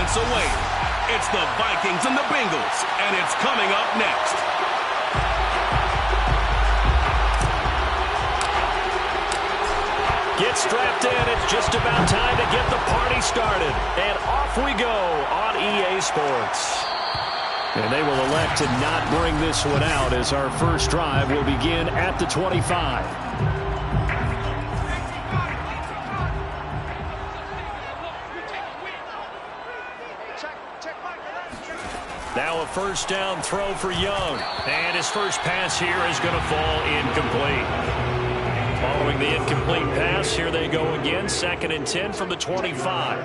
moments away. It's the Vikings and the Bengals, and it's coming up next. Get strapped in. It's just about time to get the party started. And off we go on EA Sports. And they will elect to not bring this one out as our first drive will begin at the 25. Now a first down throw for Young. And his first pass here is going to fall incomplete. Following the incomplete pass, here they go again. 2nd and 10 from the 25.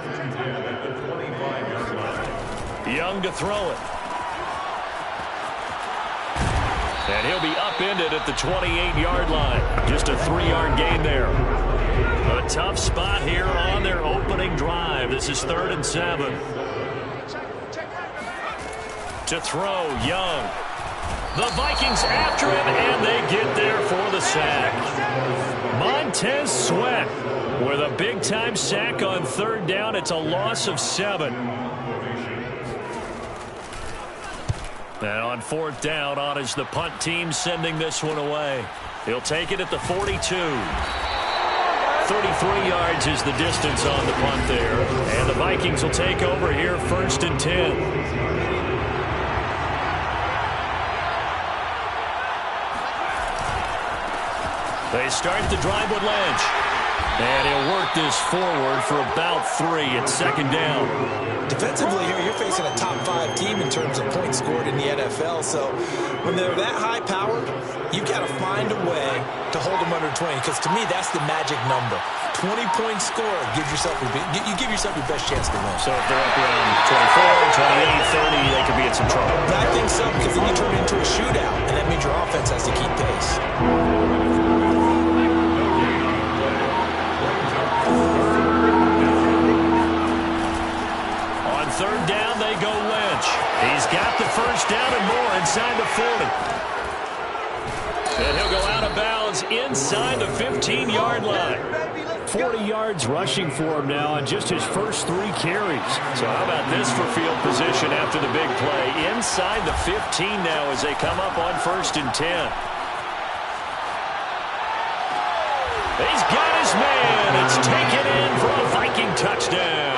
Young to throw it. And he'll be upended at the 28-yard line. Just a 3-yard gain there. A tough spot here on their opening drive. This is 3rd and 7. To throw, Young. The Vikings after him, and they get there for the sack. Montez Sweat with a big-time sack on 3rd down. It's a loss of 7. And on 4th down, on is the punt team sending this one away. He'll take it at the 42. 33 yards is the distance on the punt there. And the Vikings will take over here 1st and 10. They start the drive with Lynch. And he'll work this forward for about 3 at 2nd down. Defensively here, you're facing a top 5 team in terms of points scored in the NFL. So when they're that high-powered, you've got to find a way to hold them under 20. Because to me, that's the magic number. 20-point score gives yourself you give yourself your best chance to win. So if they're up around 24, 28, 30, they could be in some trouble. But I think so, because then you turn it into a shootout, and that means your offense has to keep pace. On 3rd down, they go Lynch. He's got the first down and more inside the 40. And he'll go out of bounds inside the 15-yard line. 40 yards rushing for him now on just his first 3 carries. So how about this for field position after the big play? Inside the 15 now as they come up on 1st and 10. He's got his man. It's taken in for a Viking touchdown.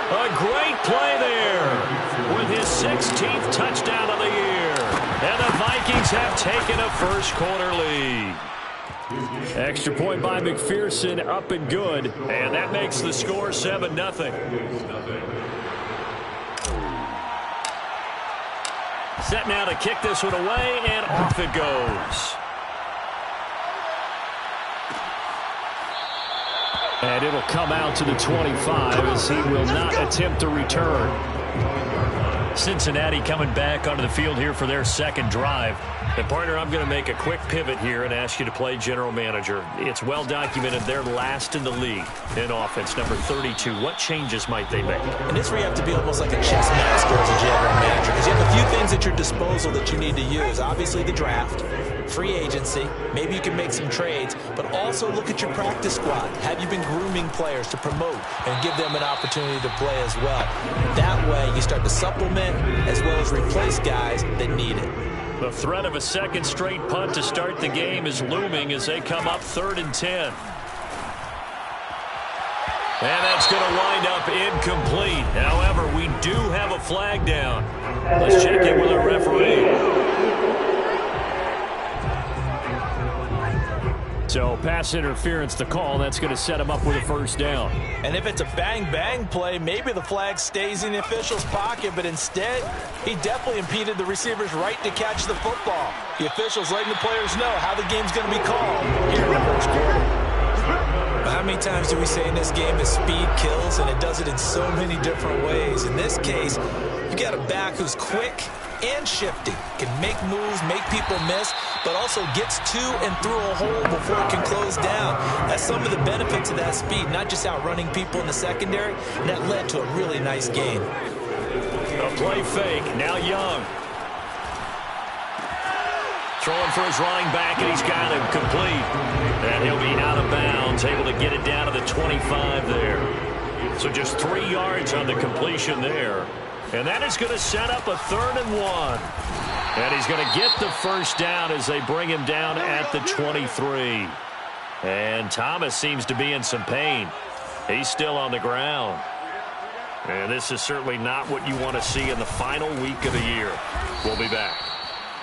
A great play there with his 16th touchdown of the year. And the Vikings have taken a first-quarter lead. Extra point by McPherson, up and good. And that makes the score 7-0. Set now to kick this one away, and off it goes. And it'll come out to the 25 as he will not attempt to return. Cincinnati coming back onto the field here for their 2nd drive. And, partner, I'm going to make a quick pivot here and ask you to play general manager. It's well documented they're last in the league in offense, number 32. What changes might they make? And this where you have to be almost like a chess master as a general manager, because you have a few things at your disposal that you need to use. Obviously, the draft, free agency, maybe you can make some trades, but also look at your practice squad. Have you been grooming players to promote and give them an opportunity to play as well? That way, you start to supplement as well as replace guys that need it. The threat of a 2nd straight punt to start the game is looming as they come up 3rd and 10. And that's going to wind up incomplete. However, we do have a flag down. Let's check in with our referee. So pass interference to call. That's going to set him up with a first down. And if it's a bang-bang play, maybe the flag stays in the official's pocket, but instead, he definitely impeded the receiver's right to catch the football. The official's letting the players know how the game's going to be called here in the first quarter. How many times do we say in this game that speed kills, and it does it in so many different ways? In this case, you got a back who's quick and shifty, can make moves, make people miss, but also gets to and through a hole before it can close down. That's some of the benefits of that speed, not just outrunning people in the secondary, and that led to a really nice game. A play fake, now Young. Throwing for his running back, and he's got him complete. And he'll be out of bounds, able to get it down to the 25 there. So just 3 yards on the completion there. And that is going to set up a 3rd and 1. And he's going to get the first down as they bring him down at the 23. And Thomas seems to be in some pain. He's still on the ground. And this is certainly not what you want to see in the final week of the year. We'll be back.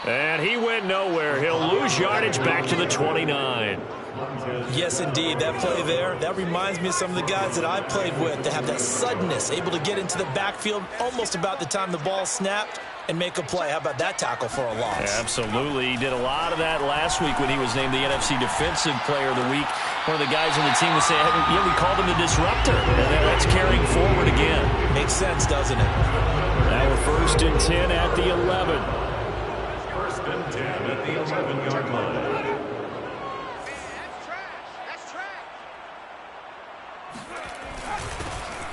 And he went nowhere. He'll lose yardage back to the 29. Yes, indeed. That play there, that reminds me of some of the guys that I played with that have that suddenness, able to get into the backfield almost about the time the ball snapped and make a play. How about that tackle for a loss? Yeah, absolutely. He did a lot of that last week when he was named the NFC Defensive Player of the Week. One of the guys on the team was saying, yeah, we called him the disruptor. And that's carrying forward again. Makes sense, doesn't it? Now we're 1st and 10 at the 11. 1st and 10 at the 11-yard line.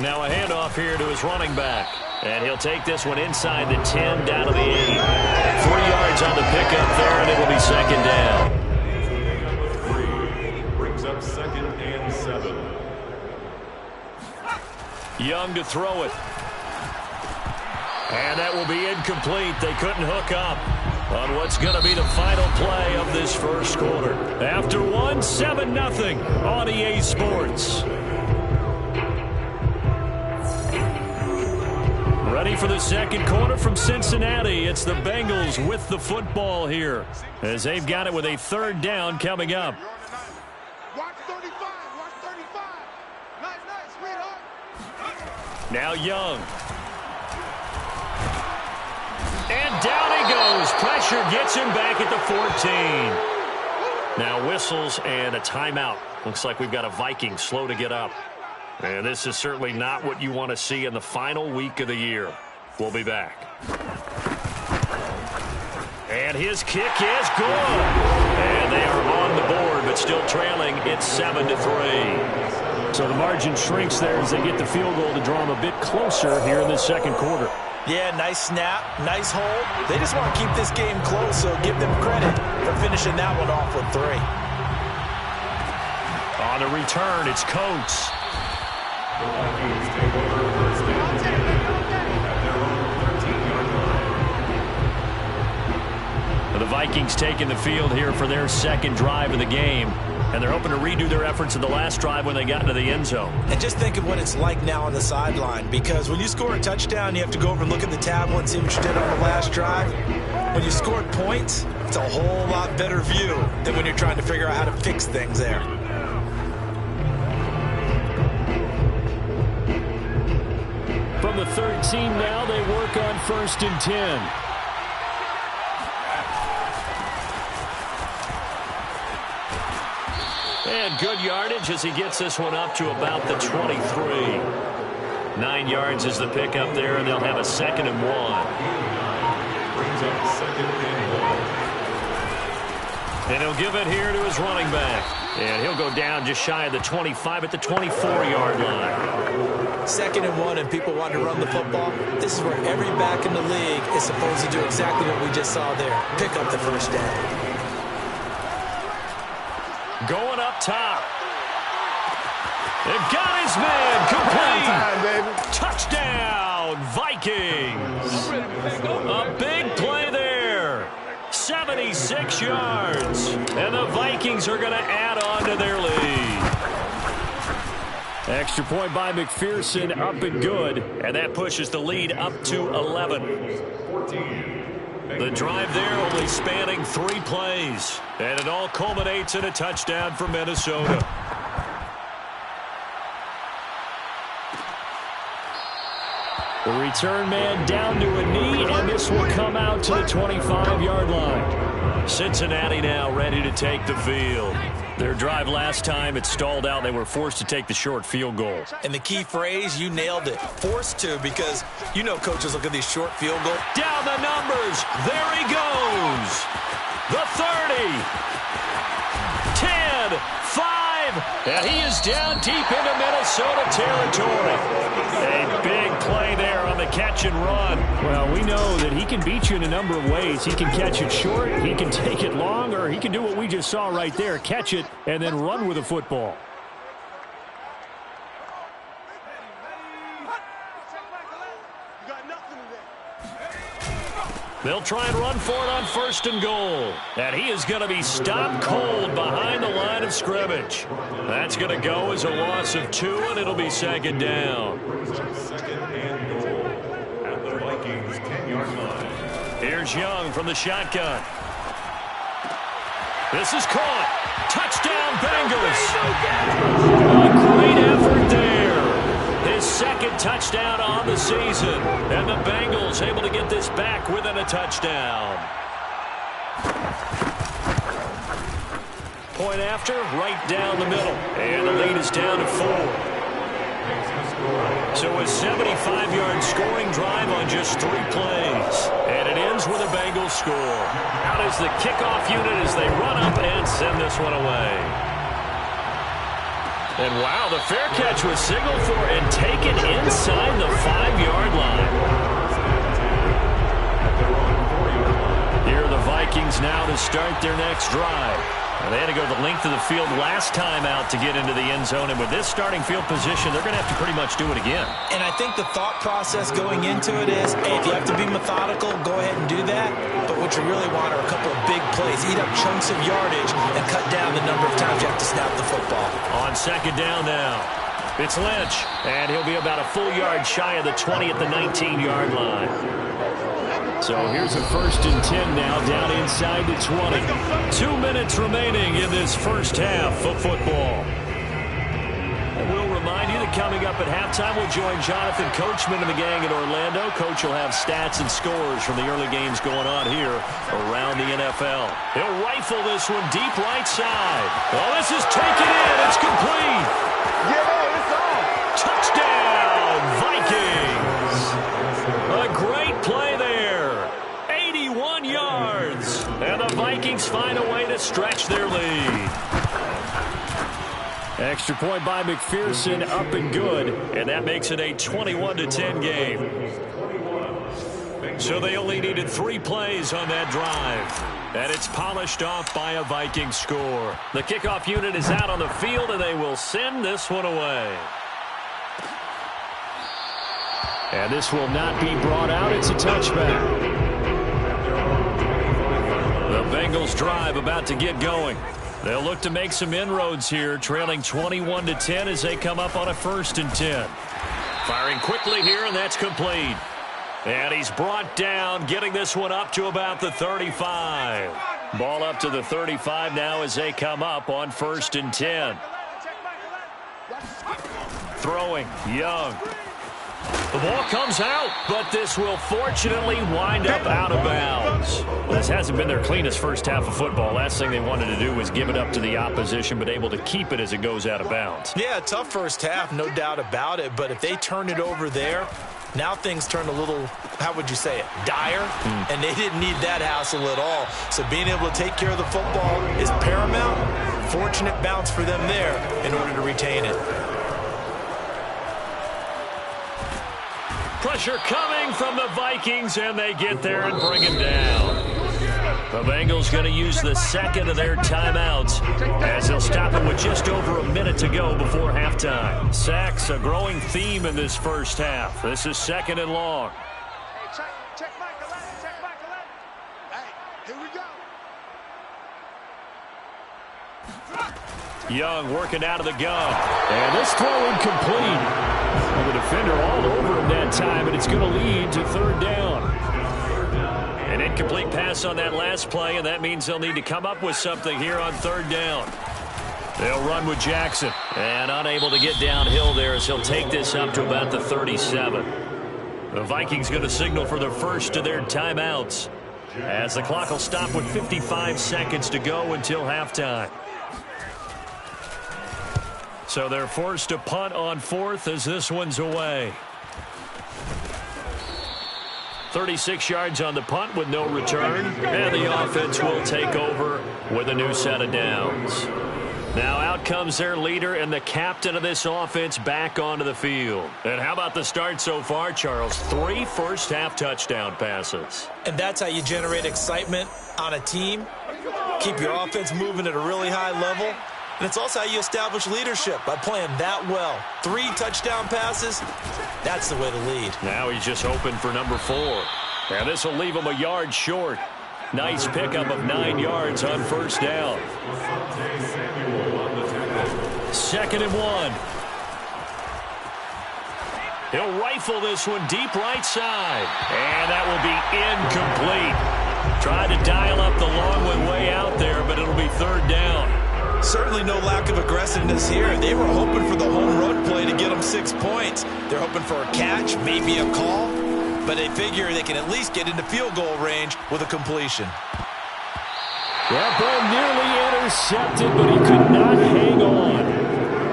Now a handoff here to his running back. And he'll take this one inside the 10 down to the 8. 3 yards on the pickup there, and it'll be 2nd down. Number 3 brings up 2nd and 7. Young to throw it. And that will be incomplete. They couldn't hook up on what's going to be the final play of this first quarter. After 1, 7-0 on EA Sports. Ready for the second quarter from Cincinnati. It's the Bengals with the football here as they've got it with a 3rd down coming up. Watch 35. Watch 35. Nice, sweetheart. Now Young. And down he goes. Pressure gets him back at the 14. Now whistles and a timeout. Looks like we've got a Viking slow to get up. And this is certainly not what you want to see in the final week of the year. We'll be back. And his kick is good. And they are on the board, but still trailing. It's 7-3. So the margin shrinks there as they get the field goal to draw them a bit closer here in the second quarter. Yeah, nice snap, nice hold. They just want to keep this game close, so give them credit for finishing that one off with 3. On the return, it's Coates. The Vikings taking the field here for their 2nd drive of the game. And they're hoping to redo their efforts in the last drive when they got into the end zone. And just think of what it's like now on the sideline, because when you score a touchdown, you have to go over and look at the tablet and see what you did on the last drive. When you scored points, it's a whole lot better view than when you're trying to figure out how to fix things there. From the 13 now, they work on 1st and 10. And good yardage as he gets this one up to about the 23. 9 yards is the pickup there, and they'll have a 2nd and 1. Brings up 2nd and 1. And he'll give it here to his running back. And he'll go down just shy of the 25 at the 24-yard line. 2nd and 1, and people want to run the football. This is where every back in the league is supposed to do exactly what we just saw there. Pick up the first down. Going up top. They've got his man complete. Touchdown, Vikings. A big play there. 76 yards. And the Vikings are going to add on to their lead. Extra point by McPherson, up and good. And that pushes the lead up to 11. 14. The drive there only spanning 3 plays. And it all culminates in a touchdown for Minnesota. The return man down to a knee, and this will come out to the 25-yard line. Cincinnati now ready to take the field. Their drive last time, it stalled out. They were forced to take the short field goal. And the key phrase, you nailed it. Forced to, because you know coaches look at these short field goals. Down the numbers. There he goes. The 30. 10. 5. And he is down deep into Minnesota territory. A big play there on the catch and run. Well, we know that he can beat you in a number of ways. He can catch it short, he can take it long, or he can do what we just saw right there, catch it and then run with the football. They'll try and run for it on 1st and goal. And he is going to be stopped cold behind the line of scrimmage. That's going to go as a loss of 2, and it'll be 2nd down. 2nd and goal at the Vikings 10-yard line. Here's Young from the shotgun. This is caught. Touchdown, Bengals. A great effort there. His 2nd touchdown on the season. And the Bengals able to get this back within a touchdown. Point after, right down the middle. And the lead is down to 4. So a 75-yard scoring drive on just 3 plays. And it ends with a Bengals score. Out is the kickoff unit as they run up and send this one away. And wow, the fair catch was signaled for and taken inside the 5-yard line. Here are the Vikings now to start their next drive. They had to go the length of the field last time out to get into the end zone, and with this starting field position, they're going to have to pretty much do it again. And I think the thought process going into it is, hey, if you have to be methodical, go ahead and do that. But what you really want are a couple of big plays. Eat up chunks of yardage and cut down the number of times you have to snap the football. On 2nd down now, it's Lynch, and he'll be about a full yard shy of the 20 at the 19-yard line. So here's a 1st and 10 now, down inside the 20. 2 minutes remaining in this first half of football. And we'll remind you that coming up at halftime, we'll join Jonathan Coachman and the gang in Orlando. Coach will have stats and scores from the early games going on here around the NFL. He'll rifle this one deep right side. Oh, this is taken in. It's complete. Yeah, it's on. Touchdown, Vikings. A great play there. 81 yards. And the Vikings find a way to stretch their lead. Extra point by McPherson, up and good. And that makes it a 21-10 game. So they only needed 3 plays on that drive. And it's polished off by a Viking score. The kickoff unit is out on the field, and they will send this one away. And this will not be brought out. It's a touchback. The Bengals drive about to get going. They'll look to make some inroads here, trailing 21-10 as they come up on a 1st and 10. Firing quickly here, and that's complete. And he's brought down, getting this one up to about the 35. Ball up to the 35 now as they come up on 1st and 10. Throwing, Young. The ball comes out, but this will fortunately wind up out of bounds. Well, this hasn't been their cleanest first half of football. Last thing they wanted to do was give it up to the opposition, but able to keep it as it goes out of bounds. Yeah, tough first half, no doubt about it. But if they turn it over there, now things turn a little, how would you say it, dire? And they didn't need that hassle at all. So being able to take care of the football is paramount. Fortunate bounce for them there in order to retain it. Pressure coming from the Vikings, and they get there and bring him down. The Bengals going to use the 2nd of their timeouts as they'll stop it with just over a minute to go before halftime. Sacks, a growing theme in this first half. This is 2nd and long. Hey, check Michael Lennon, check Michael Lennon. Hey, here we go. Young working out of the gun. And this throw incomplete. And the defender all over him that time, and it's going to lead to 3rd down. An incomplete pass on that last play, and that means they'll need to come up with something here on 3rd down. They'll run with Jackson, and unable to get downhill there as he'll take this up to about the 37. The Vikings going to signal for the first of their timeouts as the clock will stop with 55 seconds to go until halftime. So they're forced to punt on 4th as this one's away. 36 yards on the punt with no return. And the offense will take over with a new set of downs. Now out comes their leader and the captain of this offense back onto the field. And how about the start so far, Charles? 3 first-half touchdown passes. And that's how you generate excitement on a team. Keep your offense moving at a really high level. And it's also how you establish leadership, by playing that well. 3 touchdown passes, that's the way to lead. Now he's just hoping for number 4. And this will leave them a yard short. Nice pickup of 9 yards on first down. 2nd and 1. He'll rifle this one deep right side. And that will be incomplete. Tried to dial up the long one way out there, but it'll be 3rd down. Certainly no lack of aggressiveness here. They were hoping for the home run play to get them 6 points. They're hoping for a catch, maybe a call, but they figure they can at least get into field goal range with a completion. That ball nearly intercepted, but he could not hang on.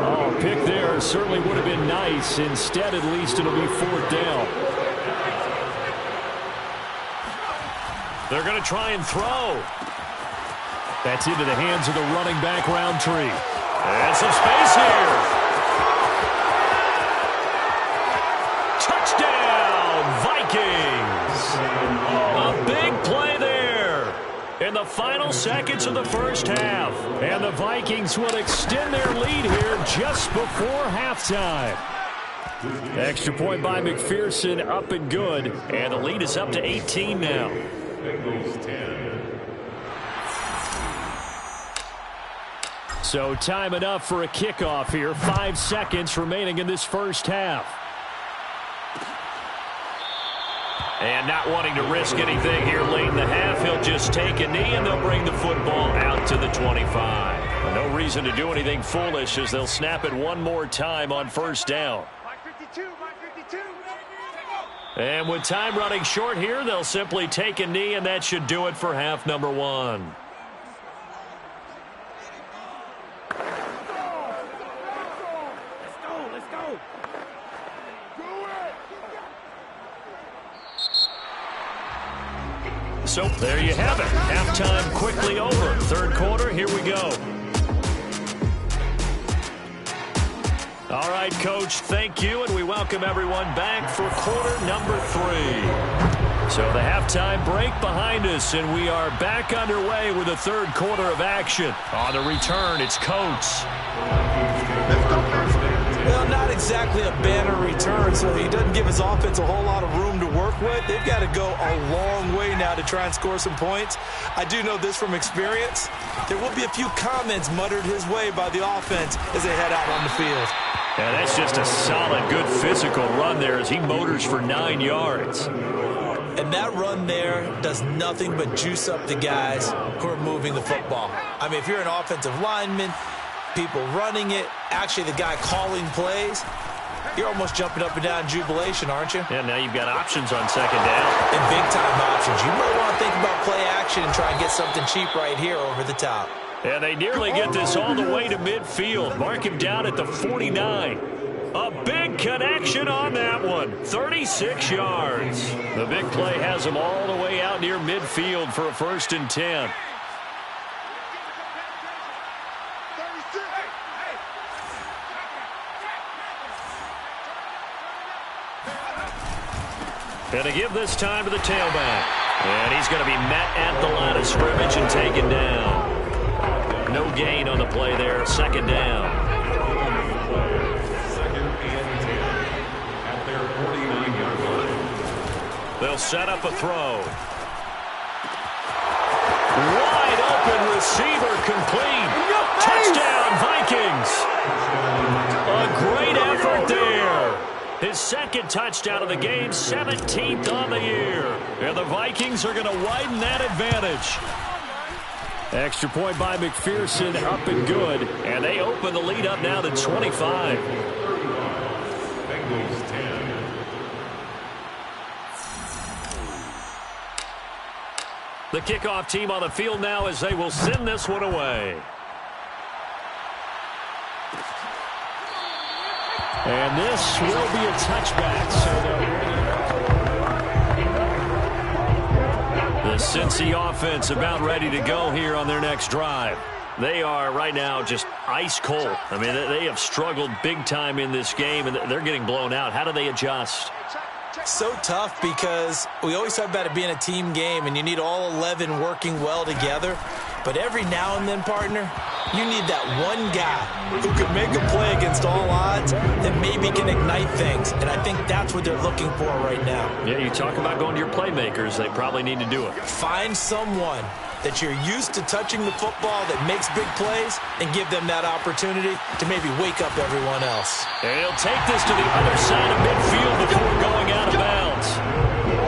Oh, pick there certainly would have been nice. Instead, at least it'll be 4th down. They're going to try and throw. That's into the hands of the running back, Roundtree. And some space here. Touchdown, Vikings. A big play there in the final seconds of the first half. And the Vikings will extend their lead here just before halftime. Extra point by McPherson, up and good. And the lead is up to 18 now. So time enough for a kickoff here. 5 seconds remaining in this first half. And not wanting to risk anything here late in the half, he'll just take a knee and they'll bring the football out to the 25. No reason to do anything foolish as they'll snap it one more time on first down. And with time running short here, they'll simply take a knee, and that should do it for half number 1. So there you have it. Halftime quickly over. 3rd quarter, here we go. All right, Coach, thank you, and we welcome everyone back for quarter number 3. So the halftime break behind us, and we are back underway with the 3rd quarter of action. On the return, it's Coates. Well, not exactly a banner return, so he doesn't give his offense a whole lot of room to work with. They've got to go a long way now to try and score some points. I do know this from experience. There will be a few comments muttered his way by the offense as they head out on the field. Yeah, that's just a solid, good physical run there as he motors for 9 yards. And that run there does nothing but juice up the guys who are moving the football. I mean, if you're an offensive lineman, people running it, actually the guy calling plays, you're almost jumping up and down in jubilation, aren't you? Yeah, now you've got options on 2nd down. And big-time options. You might want to think about play action and try and get something cheap right here over the top. And they nearly get this all the way to midfield. Mark him down at the 49. A big connection on that one. 36 yards. The big play has them all the way out near midfield for a 1st and 10. And to give this time to the tailback. And he's going to be met at the line of scrimmage and taken down. No gain on the play there. 2nd down. They'll set up a throw. Wide open receiver complete. Touchdown, Vikings. A great effort there. His 2nd touchdown of the game, 17th on the year. And the Vikings are going to widen that advantage. Extra point by McPherson, up and good. And they open the lead up now to 25. The kickoff team on the field now as they will send this one away. And this will be a touchback. The Cincy offense about ready to go here on their next drive. They are right now just ice cold. I mean, they have struggled big time in this game, and they're getting blown out. How do they adjust? So tough because we always talk about it being a team game, and you need all 11 working well together. But every now and then, partner, you need that one guy who can make a play against all odds that maybe can ignite things. And I think that's what they're looking for right now. Yeah, you talk about going to your playmakers. They probably need to do it. Find someone that you're used to touching the football that makes big plays and give them that opportunity to maybe wake up everyone else. And he'll take this to the other side of midfield before going out of bounds.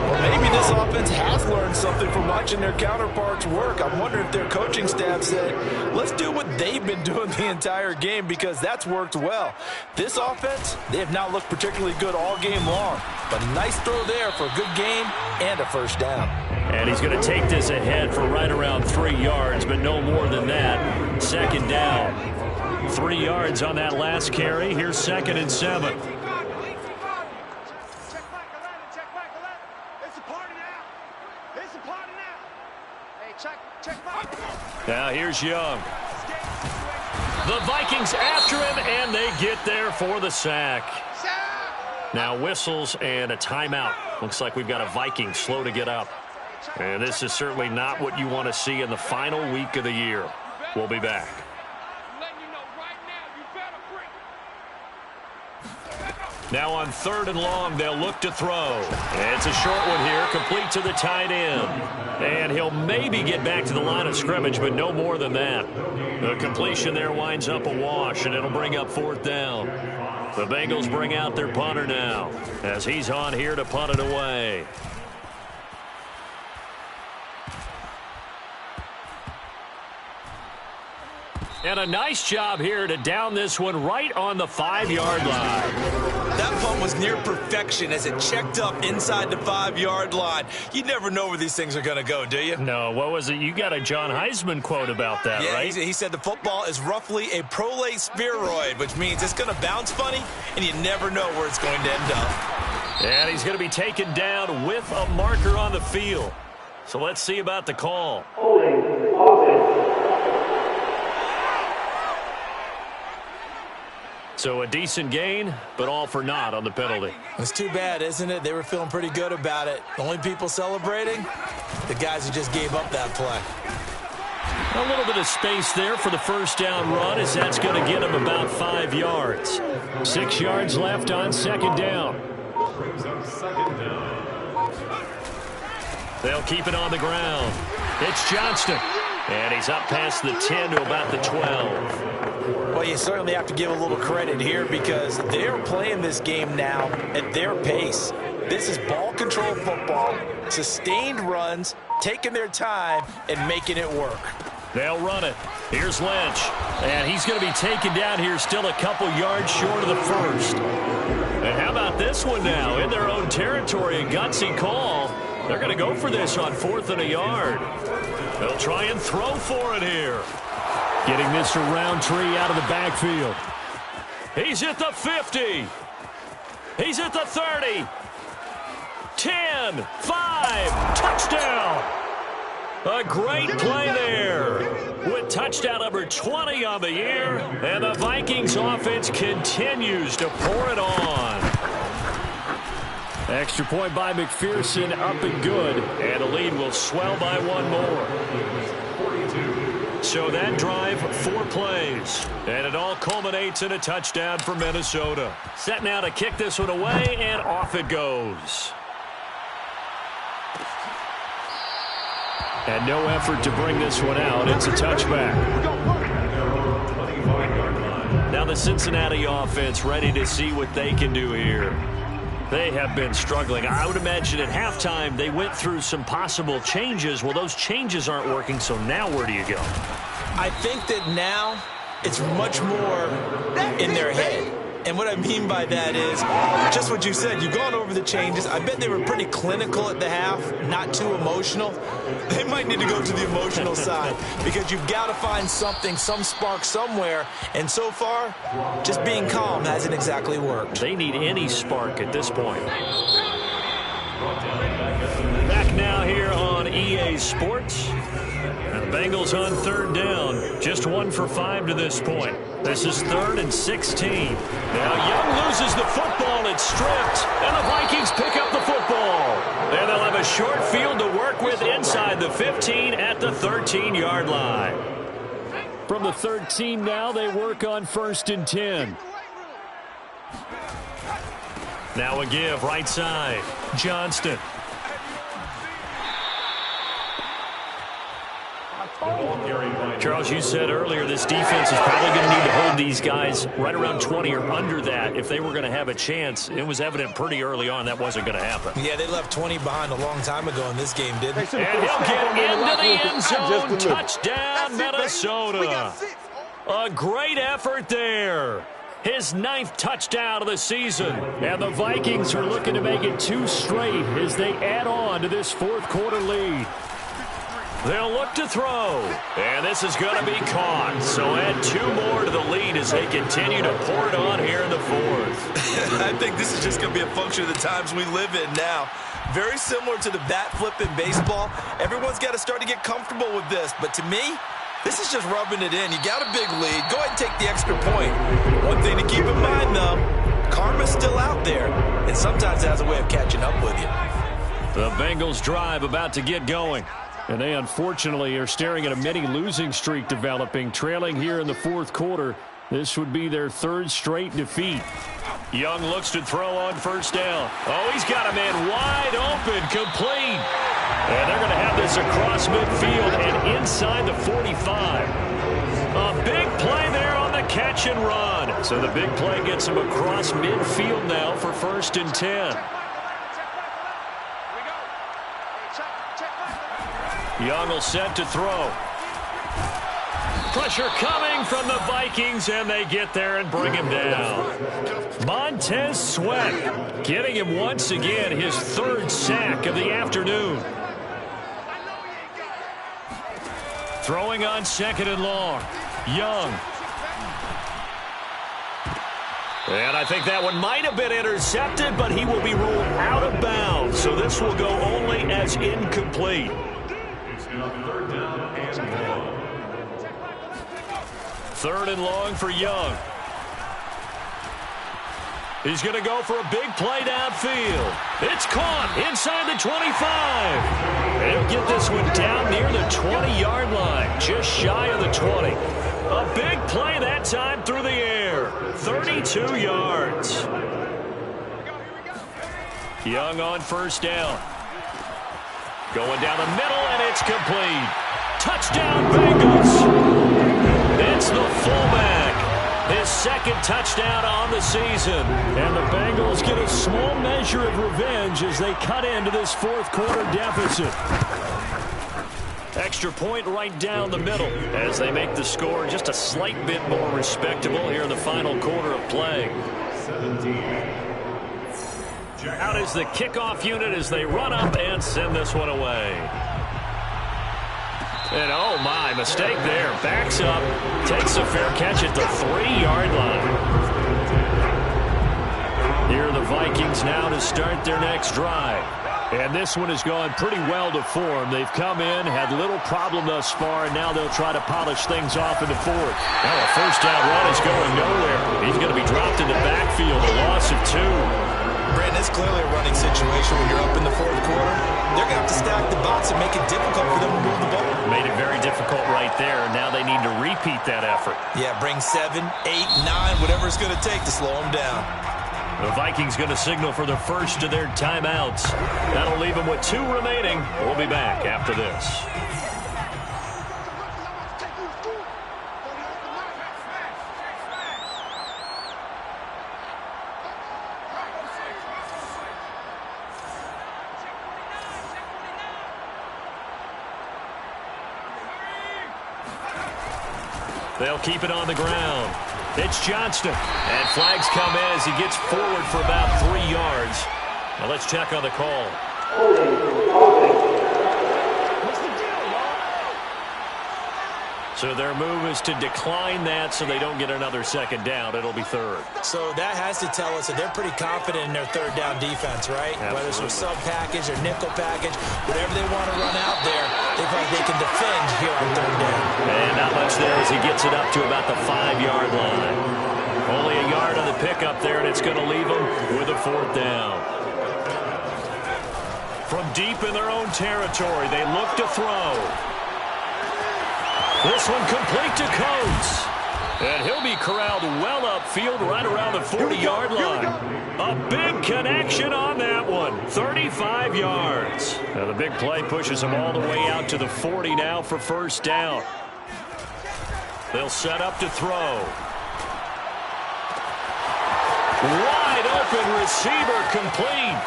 Well, maybe this offense has learned something from watching their counterparts work. I'm wondering if their coaching staff said, let's do what they've been doing the entire game, because that's worked well. This offense, they have not looked particularly good all game long. But a nice throw there for a good game and a first down. And he's going to take this ahead for right around 3 yards, but no more than that. Second down. 3 yards on that last carry. Here's 2nd and 7. Now here's Young. The Vikings after him, and they get there for the sack. Now whistles and a timeout. Looks like we've got a Viking slow to get up. And this is certainly not what you want to see in the final week of the year. We'll be back. Now on 3rd and long, they'll look to throw. It's a short one here, complete to the tight end. And he'll maybe get back to the line of scrimmage, but no more than that. The completion there winds up a wash, and it'll bring up 4th down. The Bengals bring out their punter now, as he's on here to punt it away. And a nice job here to down this one right on the 5-yard line. That punt was near perfection as it checked up inside the 5-yard line. You never know where these things are going to go, do you? No, what was it? You got a John Heisman quote about that, yeah, right? He said the football is roughly a prolate spheroid, which means it's going to bounce funny, and you never know where it's going to end up. And he's going to be taken down with a marker on the field. So let's see about the call. Holding offense. So a decent gain, but all for naught on the penalty. It's too bad, isn't it? They were feeling pretty good about it. The only people celebrating, the guys who just gave up that play. A little bit of space there for the first down run, as that's going to get him about 5 yards. 6 yards left on 2nd down. They'll keep it on the ground. It's Johnston. And he's up past the 10 to about the 12. Well, you certainly have to give a little credit here because they're playing this game now at their pace. This is ball control football, sustained runs, taking their time, and making it work. They'll run it. Here's Lynch. And he's going to be taken down here still a couple yards short of the first. And how about this one now? In their own territory, a gutsy call. They're going to go for this on 4th and a yard. They'll try and throw for it here. Getting this to Roundtree out of the backfield. He's at the 50. He's at the 30. 10, 5, touchdown. A great play there with touchdown number 20 on the year. And the Vikings offense continues to pour it on. Extra point by McPherson, up and good. And the lead will swell by 1 more. So that drive, 4 plays. And it all culminates in a touchdown for Minnesota. Set now to kick this one away, and off it goes. And no effort to bring this one out. It's a touchback. Now the Cincinnati offense ready to see what they can do here. They have been struggling. I would imagine at halftime they went through some possible changes. Well, those changes aren't working, so now where do you go? I think that now it's much more in their head. And what I mean by that is just what you said. You've gone over the changes. I bet they were pretty clinical at the half, not too emotional. They might need to go to the emotional side because you've got to find something, some spark somewhere. And so far, just being calm hasn't exactly worked. They need any spark at this point. Back now here on EA Sports. And the Bengals on 3rd down. Just 1 for 5 to this point. This is 3rd and 16. Now Young loses the football. It's stripped. And the Vikings pick up the football. And they'll have a short field to work with inside the 15 at the 13-yard line. From the 13 now, they work on 1st and 10. Now a give right side. Johnston. Charles, you said earlier this defense is probably going to need to hold these guys right around 20 or under that if they were going to have a chance. It was evident pretty early on that wasn't going to happen. Yeah, they left 20 behind a long time ago in this game, didn't they? And he'll get into the end zone. Touchdown, Minnesota. A great effort there. His 9th touchdown of the season. And the Vikings are looking to make it 2 straight as they add on to this 4th quarter lead. They'll look to throw. And this is going to be caught. So add 2 more to the lead as they continue to pour it on here in the 4th. I think this is just going to be a function of the times we live in now. Very similar to the bat flip in baseball. Everyone's got to start to get comfortable with this. But to me, this is just rubbing it in. You got a big lead. Go ahead and take the extra point. One thing to keep in mind, though, karma's still out there. And sometimes it has a way of catching up with you. The Bengals drive about to get going. And they unfortunately are staring at a mini losing streak developing, trailing here in the 4th quarter. This would be their 3rd straight defeat. Young looks to throw on 1st down. Oh, he's got a man wide open, complete. And they're going to have this across midfield and inside the 45. A big play there on the catch and run. So the big play gets him across midfield now for 1st and 10. Young will set to throw. Pressure coming from the Vikings, and they get there and bring him down. Montez Sweat getting him once again his 3rd sack of the afternoon. Throwing on 2nd and long. Young. And I think that one might have been intercepted, but he will be ruled out of bounds. So this will go only as incomplete. 3rd and long for Young. He's going to go for a big play downfield. It's caught inside the 25. They'll get this one down near the 20-yard line, just shy of the 20. A big play that time through the air. 32 yards. Young on 1st down. Going down the middle, and it's complete. Touchdown, Bengals. It's the fullback. His 2nd touchdown on the season. And the Bengals get a small measure of revenge as they cut into this 4th quarter deficit. Extra point right down the middle as they make the score just a slight bit more respectable here in the final quarter of play. Out is the kickoff unit as they run up and send this one away. And oh my, mistake there. Backs up, takes a fair catch at the 3-yard line. Here are the Vikings now to start their next drive. And this one has gone pretty well to form. They've come in, had little problem thus far, and now they'll try to polish things off in the 4th. Now a 1st down run is going nowhere. He's going to be dropped in the backfield, a loss of 2. Brandon, it's clearly a running situation when you're up in the 4th quarter. They're going to have to stack the box and make it difficult for them to move the ball. Made it very difficult right there. Now they need to repeat that effort. Yeah, bring 7, 8, 9, whatever it's going to take to slow them down. The Vikings going to signal for the first of their timeouts. That'll leave them with 2 remaining. We'll be back after this. They'll keep it on the ground. It's Johnston. And flags come in as he gets forward for about 3 yards. Now let's check on the call. So their move is to decline that so they don't get another 2nd down. It'll be 3rd. So that has to tell us that they're pretty confident in their 3rd down defense, right? Absolutely. Whether it's a sub package or nickel package, whatever they want to run out there, they feel like they can defend here on 3rd down. And not much there as he gets it up to about the 5-yard line. Only a yard on the pickup there, and it's going to leave him with a 4th down. From deep in their own territory. They look to throw. This one complete to Coates. And he'll be corralled well upfield right around the 40-yard line. A big connection on that one. 35 yards. Now the big play pushes them all the way out to the 40 now for first down. They'll set up to throw. Wide open receiver complete.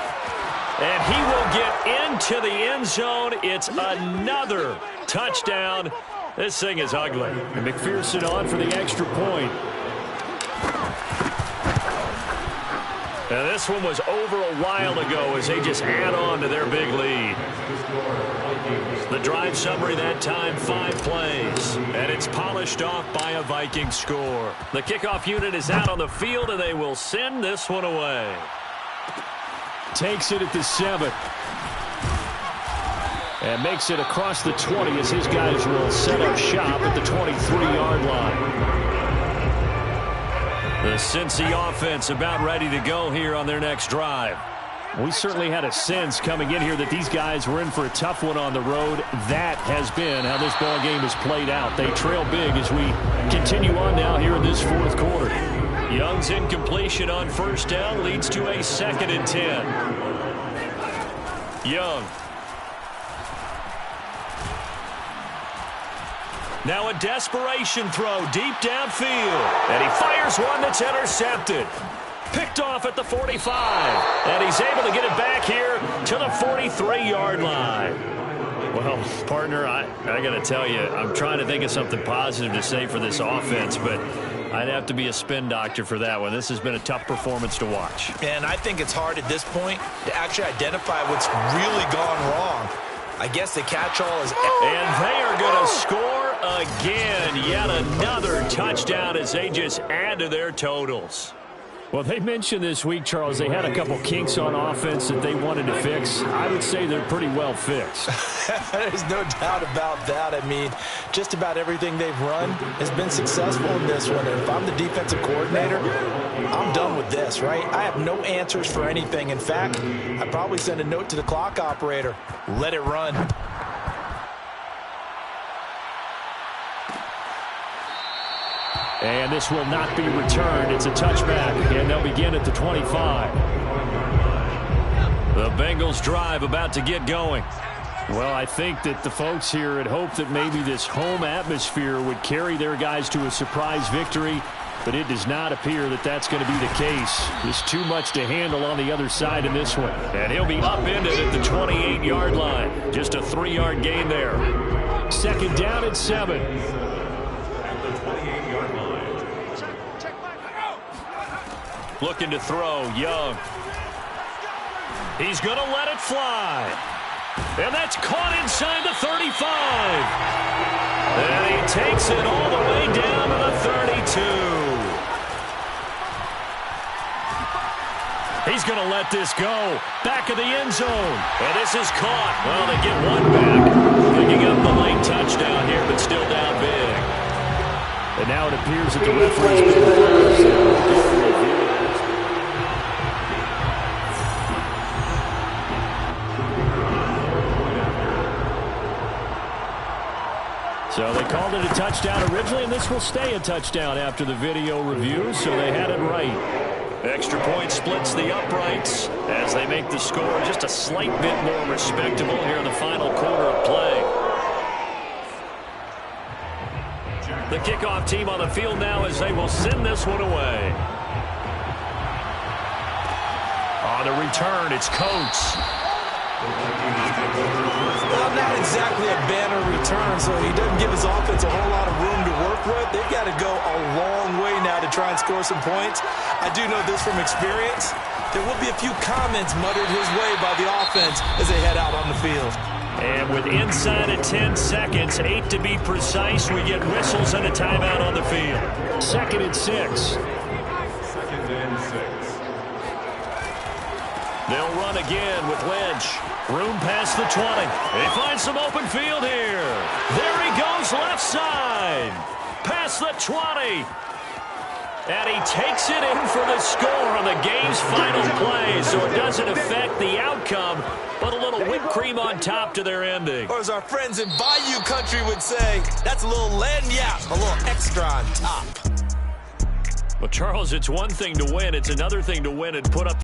And he will get into the end zone. It's another touchdown. This thing is ugly. And McPherson on for the extra point. And this one was over a while ago as they just add on to their big lead. The drive summary that time, 5 plays. And it's polished off by a Viking score. The kickoff unit is out on the field, and they will send this one away. Takes it at the 7. And makes it across the 20 as his guys will set up shop at the 23-yard line. The Cincy offense about ready to go here on their next drive. We certainly had a sense coming in here that these guys were in for a tough one on the road. That has been how this ball game has played out. They trail big as we continue on now here in this fourth quarter. Young's incompletion on first down leads to a 2nd and 10. Young. Now a desperation throw deep downfield. And he fires one that's intercepted. Picked off at the 45. And he's able to get it back here to the 43-yard line. Well, partner, I got to tell you, I'm trying to think of something positive to say for this offense, but I'd have to be a spin doctor for that one. This has been a tough performance to watch. And I think it's hard at this point to actually identify what's really gone wrong. I guess the catch-all is... And they are going to score again. Yet another touchdown as they just add to their totals. Well, they mentioned this week, Charles, they had a couple kinks on offense that they wanted to fix. I would say they're pretty well fixed. There's no doubt about that. I mean, just about everything they've run has been successful in this one. And if I'm the defensive coordinator, I'm done with this, right? I have no answers for anything. In fact, I'd probably send a note to the clock operator. Let it run. And this will not be returned. It's a touchback, and they'll begin at the 25. The Bengals drive about to get going. Well, I think that the folks here had hoped that maybe this home atmosphere would carry their guys to a surprise victory, but it does not appear that that's going to be the case. There's too much to handle on the other side in this one. And he'll be upended at the 28-yard line. Just a 3-yard gain there. 2nd down and 7. Looking to throw, Young. He's going to let it fly. And that's caught inside the 35. And he takes it all the way down to the 32. He's going to let this go. Back of the end zone. And this is caught. Well, they get one back. Picking up the late touchdown here, but still down big. And now it appears that the referee's... So they called it a touchdown originally, and this will stay a touchdown after the video review, so they had it right. Extra point splits the uprights as they make the score just a slight bit more respectable here in the final quarter of play. The kickoff team on the field now as they will send this one away. On the return, it's Coates. Well, not exactly a banner return, so he doesn't give his offense a whole lot of room to work with. They've got to go a long way now to try and score some points. I do know this from experience. There will be a few comments muttered his way by the offense as they head out on the field. And with inside of 10 seconds, 8 to be precise, we get whistles and a timeout on the field. 2nd and 6. They'll run again with Lynch. Room past the 20. They find some open field here. There he goes left side. Past the 20. And he takes it in for the score on the game's final play, so it doesn't affect the outcome, but a little whipped cream on top to their ending. Or as our friends in Bayou Country would say, that's a little lagniappe, a little extra on top. Well, Charles, it's one thing to win. It's another thing to win and put up